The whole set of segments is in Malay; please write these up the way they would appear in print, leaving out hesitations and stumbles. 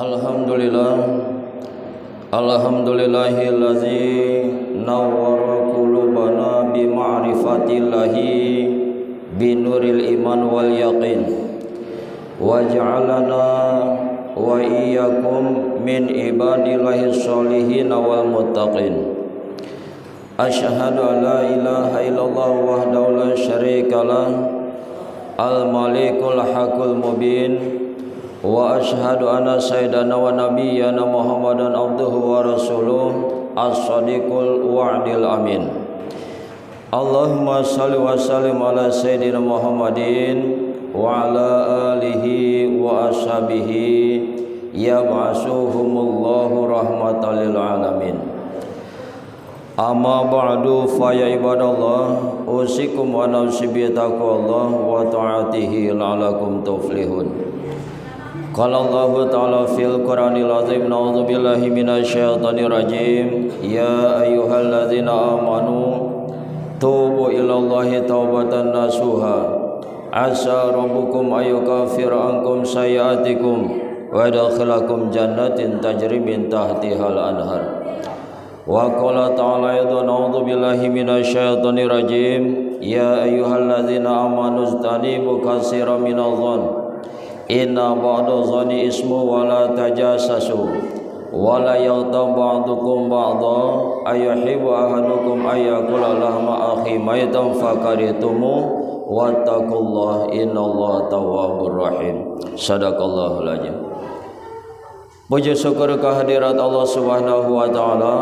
Alhamdulillah, alhamdulillahillazi nawwara qulubana bi ma'rifatillahi binuril iman wal yaqin wa ja'alana wa iyyakum min ibadillahi sholihin wal muttaqin. Asyhadu an la ilaha illallah wahdahu la syarikalah al malikul haqqul mubin wa asyhadu anna sayyidana wa nabiyyana Muhammadan abduhu wa rasuluh as-sadiqul wa'dil amin. Allahumma salli wa sallim ala sayyidina Muhammadin wa ala alihi wa ashabihi yab'asuhumullahu rahmatan lil alamin. Amma ba'du fa ya ibadallah usikum wa nafsi bi taqwallah wa ta'atihi la'alakum tuflihun. Qala Allah Ta'ala fil Qur'anil Azim, na'udzu billahi minasyaitonir rajim. Ya ayyuhalladzina amanu tubu ilallahi taubatan nasuha asa rabbukum ayyukaffira ankum sayyi'atikum wa yadkhilakum jannatin tajri min tahtihal anhar. Wa qala ta'ala aidan, na'udzu billahi minasyaitonir rajim. Ya ayyuhalladzina amanu istanibu katsiran minadh-dhann inna ba'da zani ismu wa la tajassasu wa la yaghtab ba'dukum ba'dha ayuhibbu ahadukum ayyakula lahma akhi maitan fakaritumu wattaqullah innallaha tawwabur rahim. Sadaqallahul azim. Puji syukur kehadirat Allah Subhanahu wa taala.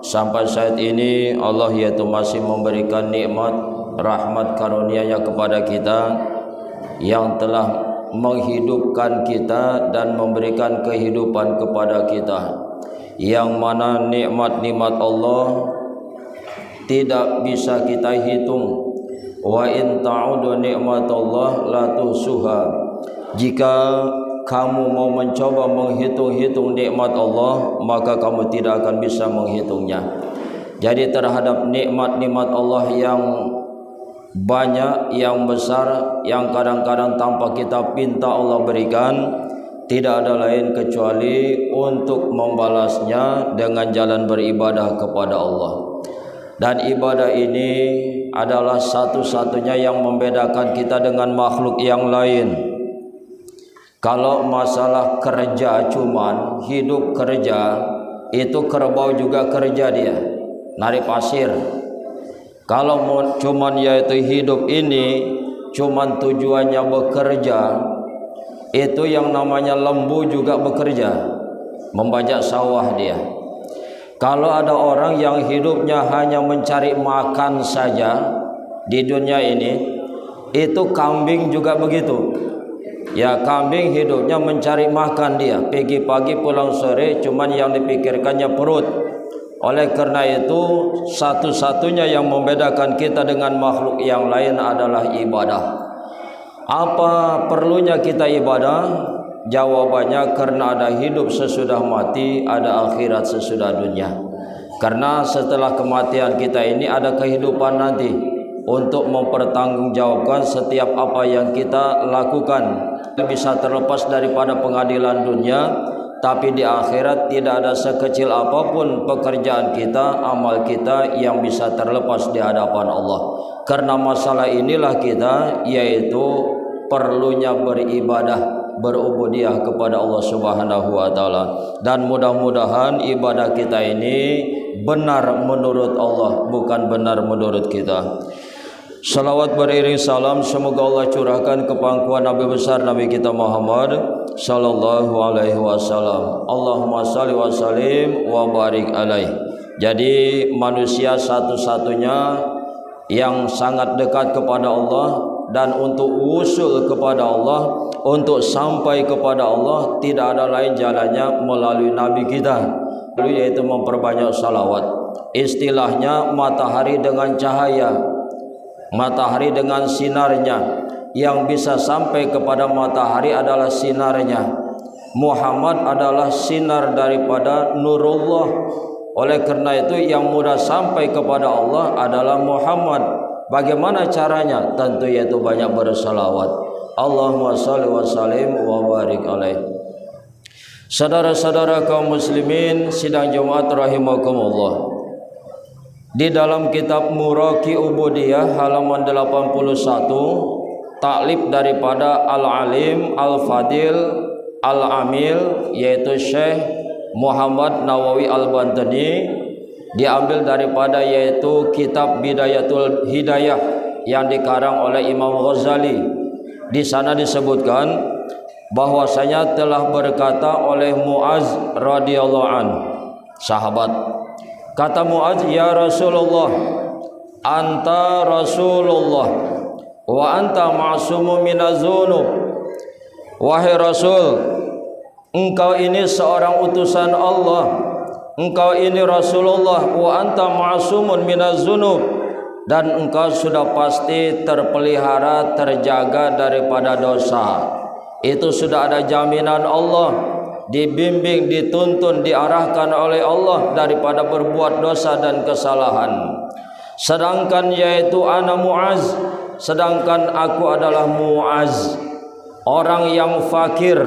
Sampai saat ini Allah yaitu masih memberikan nikmat rahmat karunia-Nya kepada kita yang telah menghidupkan kita dan memberikan kehidupan kepada kita, yang mana nikmat-nikmat Allah tidak bisa kita hitung. Wa in ta'udu nikmatallah la tuhsuha. Jika kamu mau mencoba menghitung-hitung nikmat Allah, maka kamu tidak akan bisa menghitungnya. Jadi terhadap nikmat-nikmat Allah yang banyak, yang besar, yang kadang-kadang tanpa kita pinta Allah berikan, tidak ada lain kecuali untuk membalasnya dengan jalan beribadah kepada Allah. Dan ibadah ini adalah satu-satunya yang membedakan kita dengan makhluk yang lain. Kalau masalah kerja, cuman hidup kerja, itu kerbau juga kerja, dia narik pasir. Kalau cuman yaitu hidup ini cuman tujuannya bekerja, itu yang namanya lembu juga bekerja, membajak sawah dia. Kalau ada orang yang hidupnya hanya mencari makan saja di dunia ini, itu kambing juga begitu. Ya, kambing hidupnya mencari makan dia, pergi pagi pulang sore, cuman yang dipikirkannya perut. Oleh karena itu, satu-satunya yang membedakan kita dengan makhluk yang lain adalah ibadah. Apa perlunya kita ibadah? Jawabannya karena ada hidup sesudah mati, ada akhirat sesudah dunia. Karena setelah kematian kita ini ada kehidupan nanti untuk mempertanggungjawabkan setiap apa yang kita lakukan. Bisa terlepas daripada pengadilan dunia, tapi di akhirat tidak ada sekecil apapun pekerjaan kita, amal kita yang bisa terlepas di hadapan Allah. Karena masalah inilah kita, yaitu perlunya beribadah, berubudiyah kepada Allah Subhanahu wa taala. Dan mudah-mudahan ibadah kita ini benar menurut Allah, bukan benar menurut kita. Salawat beriring salam semoga Allah curahkan ke pangkuan Nabi besar Nabi kita Muhammad sallallahu alaihi wasallam. Allahumma shalli wa sallim wa barik alaihi. Jadi manusia satu-satunya yang sangat dekat kepada Allah, dan untuk usul kepada Allah, untuk sampai kepada Allah, tidak ada lain jalannya melalui Nabi kita, yaitu memperbanyak salawat. Istilahnya matahari dengan cahaya, matahari dengan sinarnya. Yang bisa sampai kepada matahari adalah sinarnya. Muhammad adalah sinar daripada nurullah. Oleh karena itu yang mudah sampai kepada Allah adalah Muhammad. Bagaimana caranya? Tentu yaitu banyak bersalawat. Allahumma shalli wa sallim wa barik alaihi. Saudara-saudara kaum muslimin sidang Jumat rahimakumullah. Di dalam kitab Muraqi Ubudiyah halaman 81, taklif daripada Al-Alim Al-Fadil Al-Amil yaitu Syekh Muhammad Nawawi Al-Bantani, diambil daripada yaitu kitab Bidayatul Hidayah yang dikarang oleh Imam Ghazali. Di sana disebutkan bahwasanya telah berkata oleh Muaz radhiyallahu an, sahabat, kata Muaz, ya Rasulullah, anta Rasulullah wa anta ma'sumun minaz dzunub. Wahai Rasul, engkau ini seorang utusan Allah, engkau ini Rasulullah, wa anta ma'sumun minaz dzunub, dan engkau sudah pasti terpelihara, terjaga daripada dosa. Itu sudah ada jaminan Allah, dibimbing, dituntun, diarahkan oleh Allah daripada berbuat dosa dan kesalahan. Sedangkan yaitu ana Muaz, sedangkan aku adalah Muaz, orang yang fakir,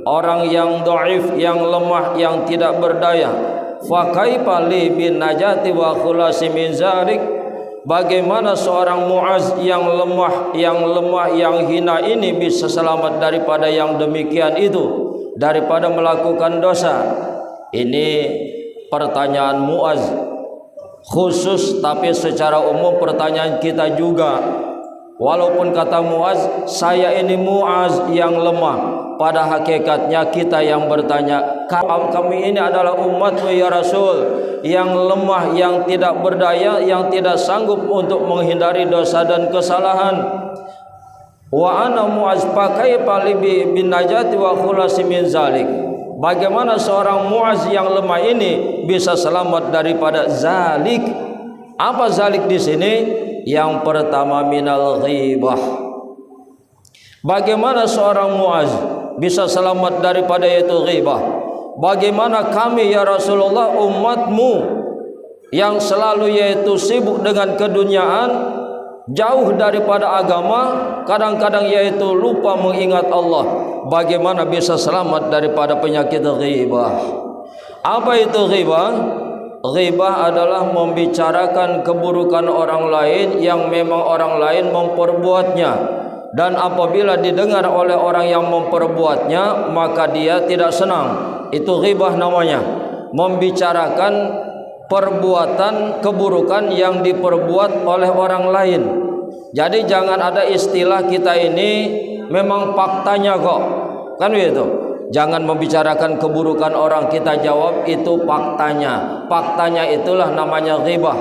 orang yang dhaif, yang lemah, yang tidak berdaya. Fa kaifa li bin najati wa khulasi min zalik. Bagaimana seorang Muaz yang lemah, yang hina ini bisa selamat daripada yang demikian itu, daripada melakukan dosa? Ini pertanyaan Muaz khusus, tapi secara umum pertanyaan kita juga. Walaupun kata Muaz, saya ini Muaz yang lemah, pada hakikatnya kita yang bertanya, kami ini adalah umatmu ya Rasul, yang lemah, yang tidak berdaya, yang tidak sanggup untuk menghindari dosa dan kesalahan. Wa ana Muaz pakai palibi bin najati wa khulasi min zalik. Bagaimana seorang Muaz yang lemah ini bisa selamat daripada zalik? Apa zalik di sini? Yang pertama minal ghibah. Bagaimana seorang Muaz bisa selamat daripada itu ghibah? Bagaimana kami ya Rasulullah, umatmu yang selalu yaitu sibuk dengan keduniaan, jauh daripada agama, kadang-kadang yaitu lupa mengingat Allah, bagaimana bisa selamat daripada penyakit ghibah? Apa itu ghibah? Ghibah adalah membicarakan keburukan orang lain yang memang orang lain memperbuatnya, dan apabila didengar oleh orang yang memperbuatnya maka dia tidak senang. Itu ghibah namanya, membicarakan perbuatan keburukan yang diperbuat oleh orang lain. Jadi jangan ada istilah kita ini memang faktanya kok, kan begitu. Jangan membicarakan keburukan orang, kita jawab itu faktanya. Faktanya itulah namanya ghibah.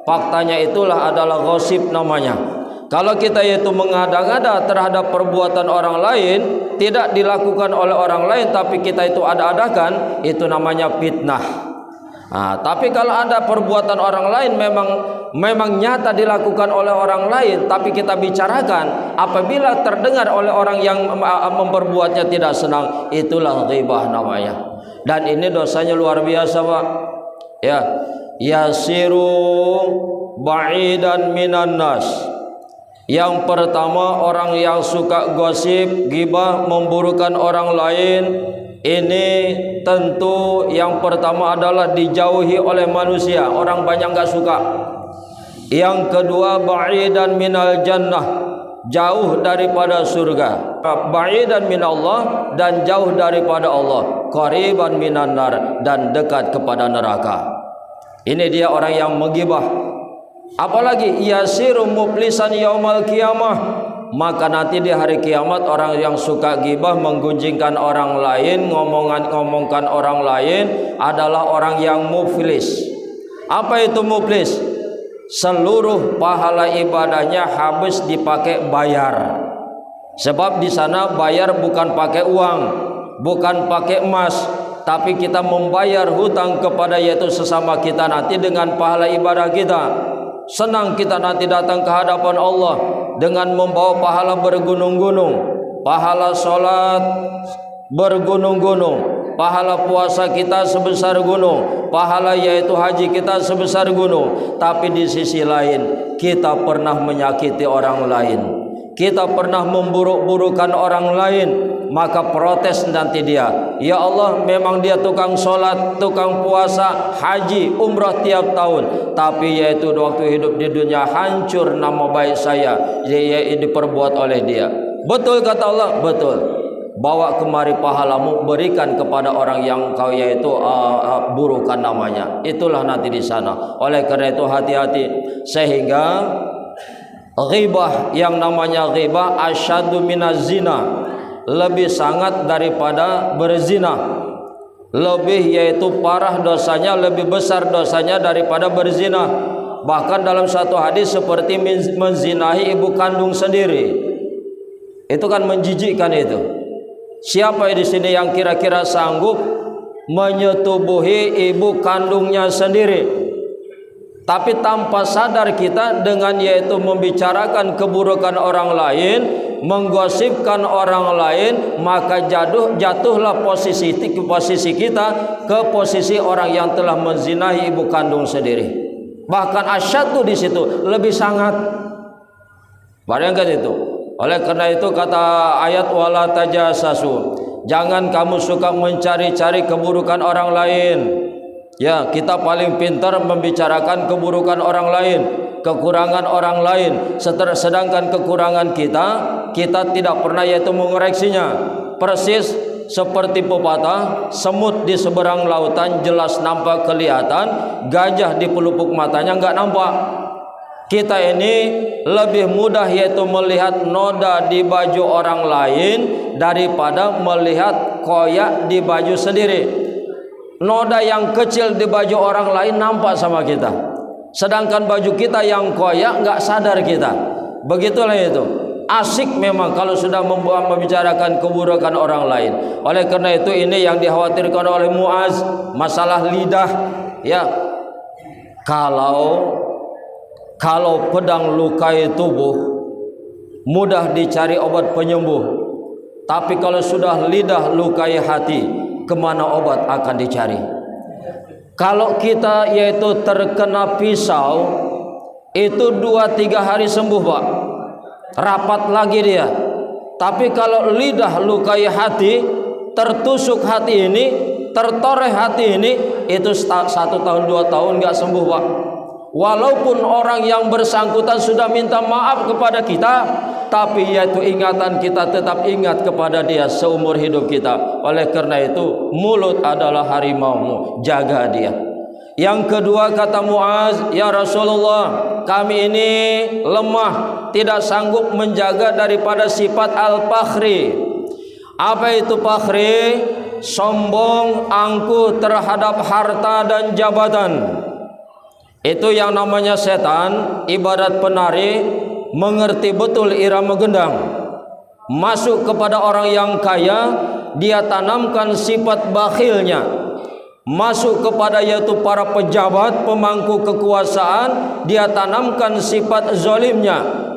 Faktanya itulah adalah gosip namanya. Kalau kita yaitu mengada-ngada terhadap perbuatan orang lain, tidak dilakukan oleh orang lain tapi kita itu ada-adakan, itu namanya fitnah. Nah, tapi kalau ada perbuatan orang lain memang nyata dilakukan oleh orang lain tapi kita bicarakan, apabila terdengar oleh orang yang memperbuatnya tidak senang, itulah ghibah namanya. Dan ini dosanya luar biasa, Pak. Ya, yasiru ba'idan minan nas. Yang pertama, orang yang suka gosip, ghibah, memburukan orang lain, ini tentu yang pertama adalah dijauhi oleh manusia. Orang banyak enggak suka. Yang kedua, ba'idan minal jannah, jauh daripada surga. Ba'idan minallah, dan jauh daripada Allah. Qariban minan nar, dan dekat kepada neraka. Ini dia orang yang menggibah. Apalagi yasiru muflisan yaumal qiyamah, maka nanti di hari kiamat orang yang suka gibah, menggunjingkan orang lain, ngomongkan orang lain adalah orang yang muflis. Apa itu muflis? Seluruh pahala ibadahnya habis dipakai bayar. Sebab di sana bayar bukan pakai uang, bukan pakai emas, tapi kita membayar hutang kepada yaitu sesama kita nanti dengan pahala ibadah kita. Senang kita nanti datang ke hadapan Allah dengan membawa pahala bergunung-gunung, pahala sholat bergunung-gunung, pahala puasa kita sebesar gunung, pahala yaitu haji kita sebesar gunung. Tapi di sisi lain kita pernah menyakiti orang lain, kita pernah memburuk-burukan orang lain, maka protes nanti dia, ya Allah, memang dia tukang sholat, tukang puasa, haji, umrah tiap tahun, tapi yaitu waktu hidup di dunia hancur nama baik saya, yaitu diperbuat oleh dia. Betul kata Allah, betul. Bawa kemari pahalamu, berikan kepada orang yang kau yaitu burukan namanya. Itulah nanti di sana. Oleh karena itu hati-hati, sehingga ghibah, yang namanya ghibah asyaddu minaz zina, lebih sangat daripada berzina. Lebih yaitu parah dosanya, lebih besar dosanya daripada berzina. Bahkan dalam satu hadis seperti menzinahi ibu kandung sendiri. Itu kan menjijikkan itu. Siapa di sini yang kira-kira sanggup menyetubuhi ibu kandungnya sendiri? Tapi tanpa sadar kita dengan yaitu membicarakan keburukan orang lain, menggosipkan orang lain, maka jatuhlah posisi kita ke posisi orang yang telah menzinahi ibu kandung sendiri. Bahkan asyaddu di situ lebih sangat. Bayangkan itu. Oleh karena itu kata ayat wala tajassasu, jangan kamu suka mencari-cari keburukan orang lain. Ya, kita paling pintar membicarakan keburukan orang lain, kekurangan orang lain, sedangkan kekurangan kita tidak pernah yaitu mengoreksinya. Persis seperti pepatah, semut di seberang lautan jelas nampak kelihatan, gajah di pelupuk matanya enggak nampak. Kita ini lebih mudah yaitu melihat noda di baju orang lain daripada melihat koyak di baju sendiri. Noda yang kecil di baju orang lain nampak sama kita, sedangkan baju kita yang koyak nggak sadar kita. Begitulah itu. Asik memang kalau sudah membicarakan keburukan orang lain. Oleh karena itu ini yang dikhawatirkan oleh Muaz, masalah lidah. Ya, kalau pedang lukai tubuh mudah dicari obat penyembuh, tapi kalau sudah lidah lukai hati, kemana obat akan dicari? Kalau kita yaitu terkena pisau, itu 2-3 hari sembuh Pak, rapat lagi dia. Tapi kalau lidah lukai hati, tertusuk hati ini, tertoreh hati ini, itu 1 tahun 2 tahun nggak sembuh Pak. Walaupun orang yang bersangkutan sudah minta maaf kepada kita, tapi yaitu ingatan kita tetap ingat kepada dia seumur hidup kita. Oleh karena itu mulut adalah harimaumu, jaga dia. Yang kedua kata Muaz, ya Rasulullah, kami ini lemah, tidak sanggup menjaga daripada sifat al-fakhri. Apa itu fakhri? Sombong, angkuh terhadap harta dan jabatan. Itu yang namanya setan, ibarat penari, mengerti betul irama gendang. Masuk kepada orang yang kaya, dia tanamkan sifat bakhilnya. Masuk kepada yaitu para pejabat, pemangku kekuasaan, dia tanamkan sifat zalimnya.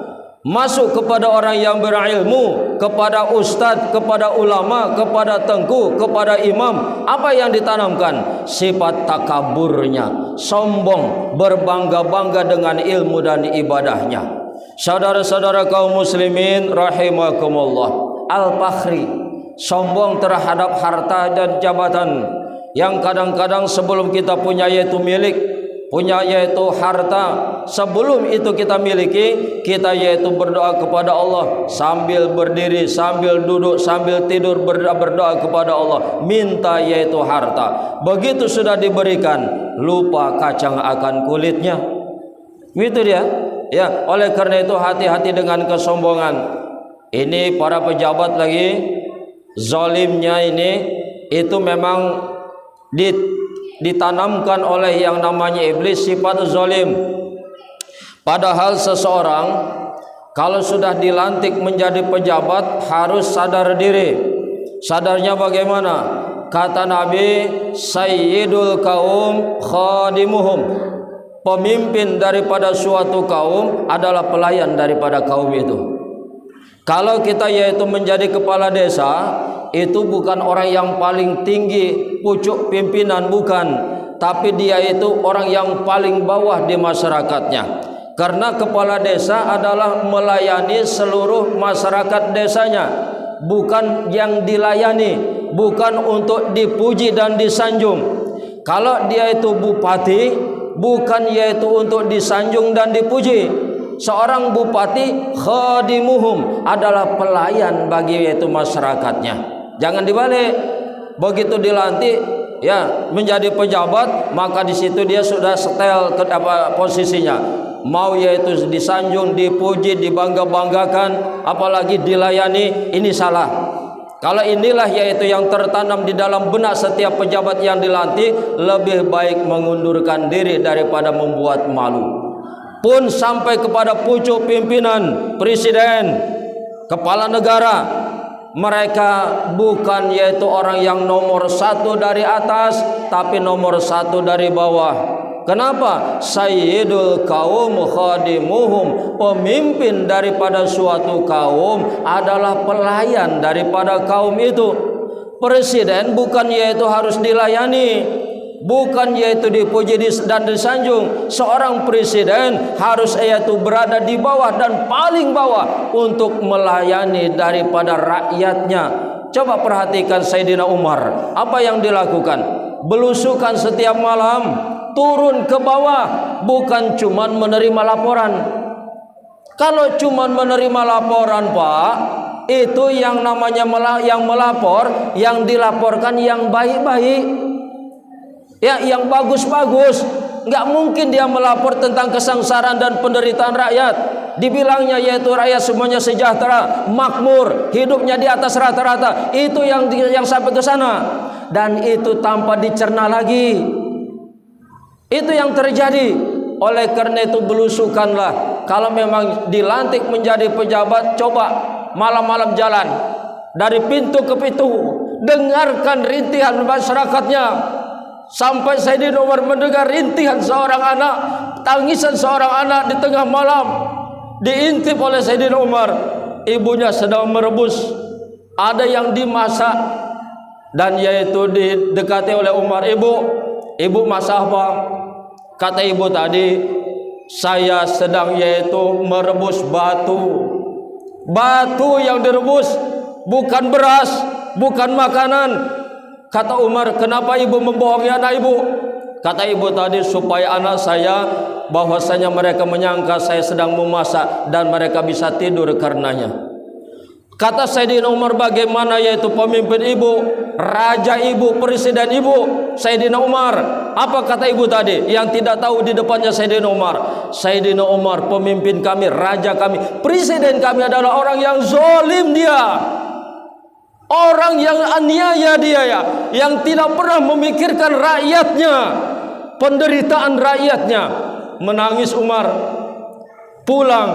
Masuk kepada orang yang berilmu, kepada ustadz, kepada ulama, kepada tengku, kepada imam, apa yang ditanamkan? Sifat takaburnya, sombong, berbangga-bangga dengan ilmu dan ibadahnya. Saudara-saudara kaum muslimin rahimakumullah, al-fakhri, sombong terhadap harta dan jabatan, yang kadang-kadang sebelum kita punya yaitu milik, punya yaitu harta, sebelum itu kita miliki, kita yaitu berdoa kepada Allah sambil berdiri, sambil duduk, sambil tidur, berdoa kepada Allah, minta yaitu harta. Begitu sudah diberikan, lupa kacang akan kulitnya. Gitu dia. Ya, oleh karena itu hati-hati dengan kesombongan. Ini para pejabat lagi zalimnya ini, itu memang ditanamkan oleh yang namanya iblis sifat zalim. Padahal seseorang kalau sudah dilantik menjadi pejabat harus sadar diri. Sadarnya bagaimana? Kata Nabi, sayyidul kaum khadimuhum. Pemimpin daripada suatu kaum adalah pelayan daripada kaum itu. Kalau kita yaitu menjadi kepala desa, itu bukan orang yang paling tinggi pucuk pimpinan, bukan, tapi dia itu orang yang paling bawah di masyarakatnya. Karena kepala desa adalah melayani seluruh masyarakat desanya. bukan yang dilayani, bukan untuk dipuji dan disanjung. Kalau dia itu bupati, bukan yaitu untuk disanjung dan dipuji. Seorang bupati khadimuhum, adalah pelayan bagi yaitu masyarakatnya. Jangan dibalik. Begitu dilantik ya menjadi pejabat, maka di situ dia sudah setel ke posisinya. Mau yaitu disanjung, dipuji, dibangga-banggakan, apalagi dilayani, ini salah. Kalau inilah yaitu yang tertanam di dalam benak setiap pejabat yang dilantik, lebih baik mengundurkan diri daripada membuat malu. Pun sampai kepada pucuk pimpinan, presiden, kepala negara, mereka bukan yaitu orang yang nomor satu dari atas, tapi nomor satu dari bawah. Kenapa? Sayyidul kaum khadimuhum, pemimpin daripada suatu kaum adalah pelayan daripada kaum itu. Presiden bukan yaitu harus dilayani, bukan yaitu dipuji dan disanjung. Seorang presiden harus yaitu berada di bawah dan paling bawah untuk melayani daripada rakyatnya. Coba perhatikan Sayyidina Umar, apa yang dilakukan? Belusukan setiap malam, turun ke bawah, bukan cuman menerima laporan. Kalau cuman menerima laporan, Pak, itu yang namanya yang melapor, yang dilaporkan yang baik-baik, ya, yang bagus-bagus. Nggak mungkin dia melapor tentang kesengsaraan dan penderitaan rakyat. Dibilangnya yaitu rakyat semuanya sejahtera, makmur, hidupnya di atas rata-rata. Itu yang sampai ke sana, dan itu tanpa dicerna lagi. Itu yang terjadi. Oleh karena itu belusukanlah. Kalau memang dilantik menjadi pejabat, coba malam-malam jalan dari pintu ke pintu, dengarkan rintihan masyarakatnya. Sampai Sayyidina Umar mendengar rintihan seorang anak, tangisan seorang anak di tengah malam, diintip oleh Sayyidina Umar. Ibunya sedang merebus, ada yang dimasak, dan yaitu didekati oleh Umar. Ibu masak apa? Kata ibu tadi, saya sedang yaitu merebus batu. Batu yang direbus, bukan beras, bukan makanan. Kata Umar, kenapa ibu membohongi anak ibu? Kata ibu tadi, supaya anak saya bahwasanya mereka menyangka saya sedang memasak dan mereka bisa tidur karenanya. Kata Sayyidina Umar, bagaimana yaitu pemimpin ibu, raja ibu, presiden ibu, Sayyidina Umar. Apa kata ibu tadi yang tidak tahu di depannya Sayyidina Umar? Sayyidina Umar pemimpin kami, raja kami, presiden kami adalah orang yang zalim dia, orang yang aniaya dia, ya, yang tidak pernah memikirkan rakyatnya, penderitaan rakyatnya. Menangis Umar, pulang,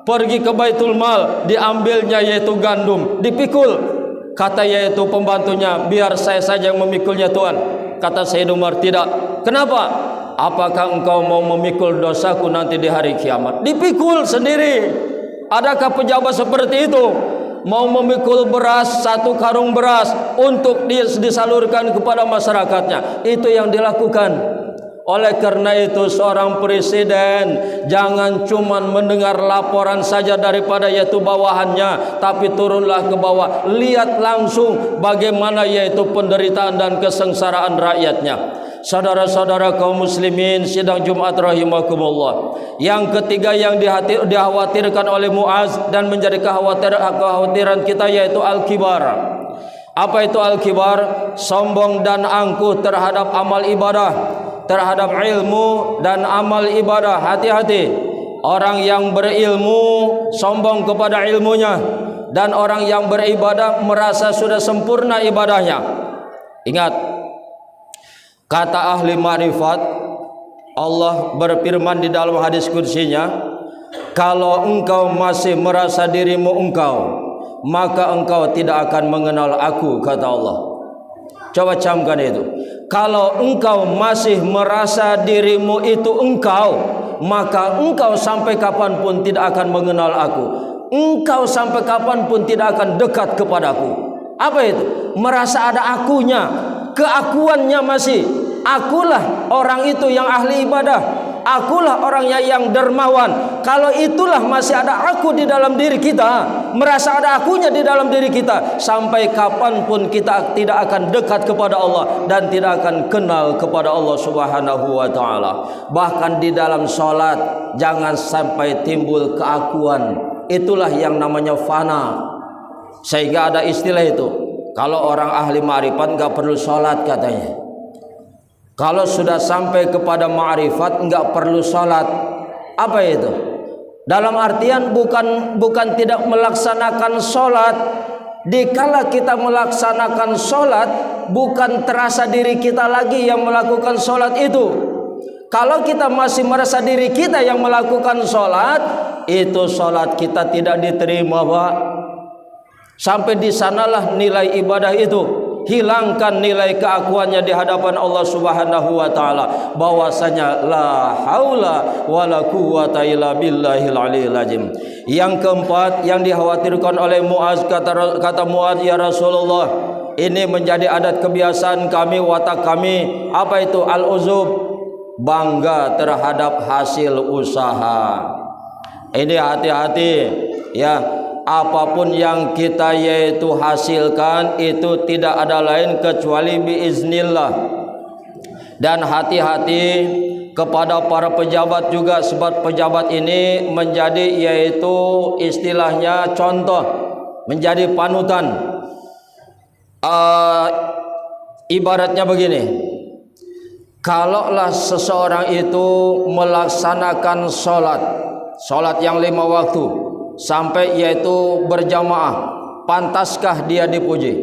pergi ke Baitul Mal, diambilnya yaitu gandum, dipikul. Kata yaitu pembantunya, biar saya saja yang memikulnya Tuan. Kata Sayyidina Umar, tidak. Kenapa? Apakah engkau mau memikul dosaku nanti di hari kiamat? Dipikul sendiri. Adakah pejabat seperti itu? Mau memikul beras, 1 karung beras untuk disalurkan kepada masyarakatnya. Itu yang dilakukan. Oleh karena itu seorang presiden jangan cuma mendengar laporan saja daripada yaitu bawahannya, tapi turunlah ke bawah, lihat langsung bagaimana yaitu penderitaan dan kesengsaraan rakyatnya. Saudara-saudara kaum muslimin sidang Jumat rahimakumullah. Yang ketiga yang dikhawatirkan oleh Muaz dan menjadi kekhawatiran kita yaitu al-kibar. Apa itu al-kibar? Sombong dan angkuh terhadap amal ibadah, terhadap ilmu dan amal ibadah. Hati-hati. Orang yang berilmu sombong kepada ilmunya, dan orang yang beribadah merasa sudah sempurna ibadahnya. Ingat, kata ahli ma'rifat, Allah berfirman di dalam hadis qudsinya, kalau engkau masih merasa dirimu engkau, maka engkau tidak akan mengenal aku, kata Allah. Coba camkan itu. Kalau engkau masih merasa dirimu itu engkau, maka engkau sampai kapanpun tidak akan mengenal aku. Engkau sampai kapanpun tidak akan dekat kepadaku. Apa itu? Merasa ada akunya, keakuannya masih. Akulah orang itu yang ahli ibadah, akulah orangnya yang dermawan. Kalau itulah masih ada aku di dalam diri kita, merasa ada akunya di dalam diri kita, sampai kapanpun kita tidak akan dekat kepada Allah dan tidak akan kenal kepada Allah Subhanahu wa taala. Bahkan di dalam salat jangan sampai timbul keakuan. Itulah yang namanya fana. Sehingga ada istilah itu, kalau orang ahli ma'rifat enggak perlu salat katanya. Kalau sudah sampai kepada ma'rifat enggak perlu salat. Apa itu? Dalam artian bukan tidak melaksanakan sholat. Dikala kita melaksanakan sholat, bukan terasa diri kita lagi yang melakukan sholat itu. Kalau kita masih merasa diri kita yang melakukan sholat, itu sholat kita tidak diterima, Pak. Sampai di sanalah nilai ibadah itu. Hilangkan nilai keakuannya di hadapan Allah Subhanahu wa taala, bahwasanya la haula wala quwata illa billahil aliyil azim. Yang keempat yang dikhawatirkan oleh Muaz, kata Muaz, ya Rasulullah, ini menjadi adat kebiasaan kami, watak kami. Apa itu? Al-uzub, bangga terhadap hasil usaha. Ini hati-hati ya. Apapun yang kita yaitu hasilkan itu tidak ada lain kecuali biiznillah. Dan hati-hati kepada para pejabat juga, sebab pejabat ini menjadi yaitu istilahnya contoh, menjadi panutan. Ibaratnya begini, kalaulah seseorang itu melaksanakan sholat yang 5 waktu sampai yaitu berjamaah, pantaskah dia dipuji?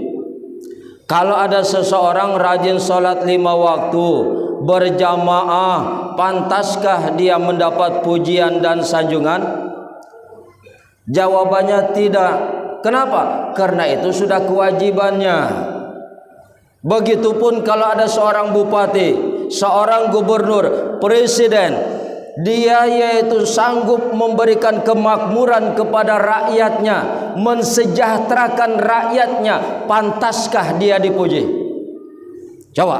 Kalau ada seseorang rajin sholat 5 waktu berjamaah, pantaskah dia mendapat pujian dan sanjungan? Jawabannya tidak. Kenapa? Karena itu sudah kewajibannya. Begitupun kalau ada seorang bupati, seorang gubernur, presiden, dia yaitu sanggup memberikan kemakmuran kepada rakyatnya, mensejahterakan rakyatnya, pantaskah dia dipuji? Coba,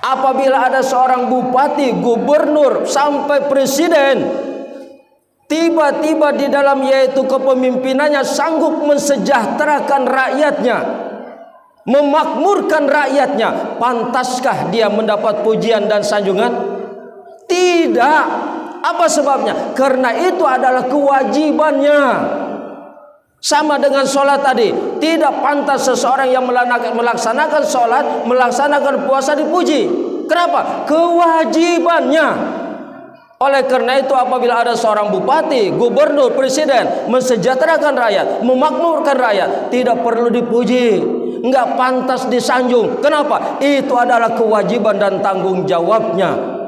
apabila ada seorang bupati, gubernur, sampai presiden, tiba-tiba di dalam yaitu kepemimpinannya sanggup mensejahterakan rakyatnya, memakmurkan rakyatnya, pantaskah dia mendapat pujian dan sanjungan? Tidak. Apa sebabnya? Karena itu adalah kewajibannya. Sama dengan sholat tadi, tidak pantas seseorang yang melaksanakan sholat, melaksanakan puasa dipuji. Kenapa? Kewajibannya. Oleh karena itu apabila ada seorang bupati, gubernur, presiden mensejahterakan rakyat, memakmurkan rakyat, tidak perlu dipuji, enggak pantas disanjung. Kenapa? Itu adalah kewajiban dan tanggung jawabnya.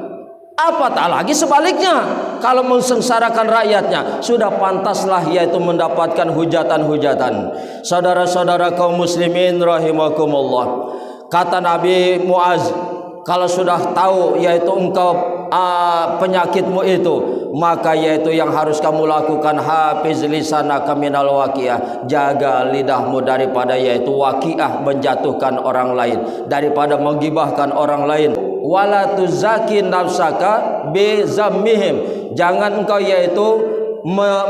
Apatah lagi sebaliknya, kalau mensengsarakan rakyatnya, sudah pantaslah yaitu mendapatkan hujatan-hujatan. Saudara-saudara kaum muslimin rahimakumullah, kata Nabi Muaz, kalau sudah tahu yaitu engkau penyakitmu itu, maka yaitu yang harus kamu lakukan, hafiz lisanaka minal waqiah, jaga lidahmu daripada yaitu waqiah, menjatuhkan orang lain, daripada menggibahkan orang lain. Wala tuzaki nafsaka bizammihim, jangan engkau yaitu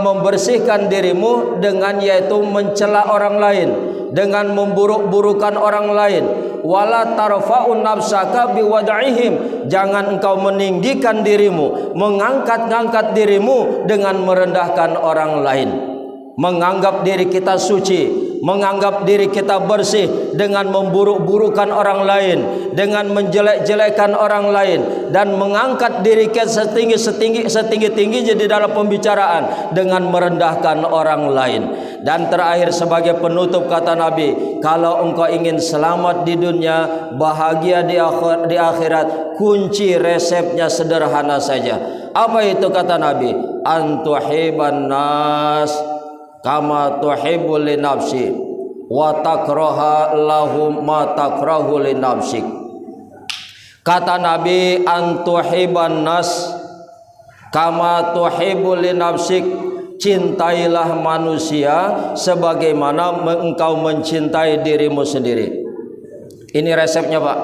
membersihkan dirimu dengan yaitu mencela orang lain, dengan memburuk-burukan orang lain. Wala tarfa'un nafsaka biwad'ihim, jangan engkau meninggikan dirimu, mengangkat-ngangkat dirimu dengan merendahkan orang lain. Menganggap diri kita suci, menganggap diri kita bersih dengan memburuk-burukan orang lain, dengan menjelek-jelekan orang lain, dan mengangkat diri kita setinggi-tingginya di dalam pembicaraan dengan merendahkan orang lain. Dan terakhir sebagai penutup kata Nabi, kalau engkau ingin selamat di dunia, bahagia di akhirat, kunci resepnya sederhana saja. Apa itu kata Nabi? Antuhiban nas kama tuhibbu li nafsi wa takraha lahum ma takrahu li nafsik. Kata Nabi, antuhiban nas kama tuhibbu li nafsik, cintailah manusia sebagaimana engkau mencintai dirimu sendiri. Ini resepnya, Pak.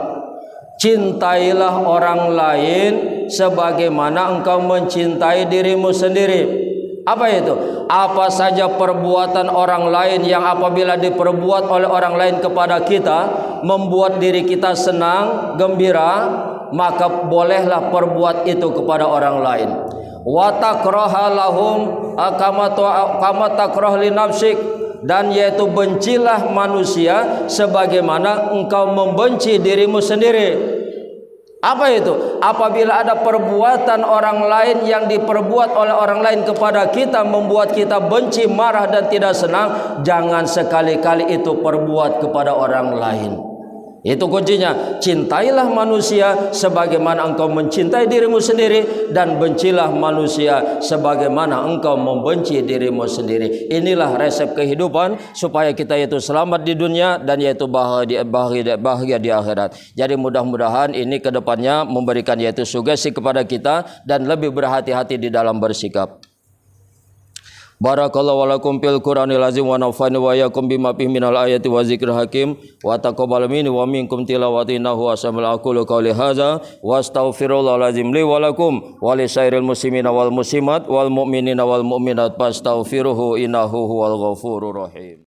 Cintailah orang lain sebagaimana engkau mencintai dirimu sendiri. Apa itu? apa saja perbuatan orang lain yang apabila diperbuat oleh orang lain kepada kita membuat diri kita senang, gembira, maka bolehlah perbuat itu kepada orang lain. Wa takraha lahum kama takrah li nafsik, dan yaitu bencilah manusia sebagaimana engkau membenci dirimu sendiri. Apa itu? Apabila ada perbuatan orang lain yang diperbuat oleh orang lain kepada kita membuat kita benci, marah dan tidak senang, jangan sekali-kali itu perbuat kepada orang lain. Itu kuncinya. Cintailah manusia sebagaimana engkau mencintai dirimu sendiri, dan bencilah manusia sebagaimana engkau membenci dirimu sendiri. Inilah resep kehidupan supaya kita yaitu selamat di dunia dan yaitu bahagia di akhirat. Jadi mudah-mudahan ini kedepannya memberikan yaitu sugesti kepada kita dan lebih berhati-hati di dalam bersikap. Barakallahu walakum fil Qur'anil azim wa nafa'ani wa iyyakum bima fihi minal ayati wa zikril hakim wa taqabbal minni wa minkum tilawati innahu asamul aqulu qawli hadza wa astaghfirullahal azim li wa lakum wa li sairil muslimina wal muslimat wal mu'minina wal mu'minat fastaghfiruhu innahu huwal ghafurur rahim.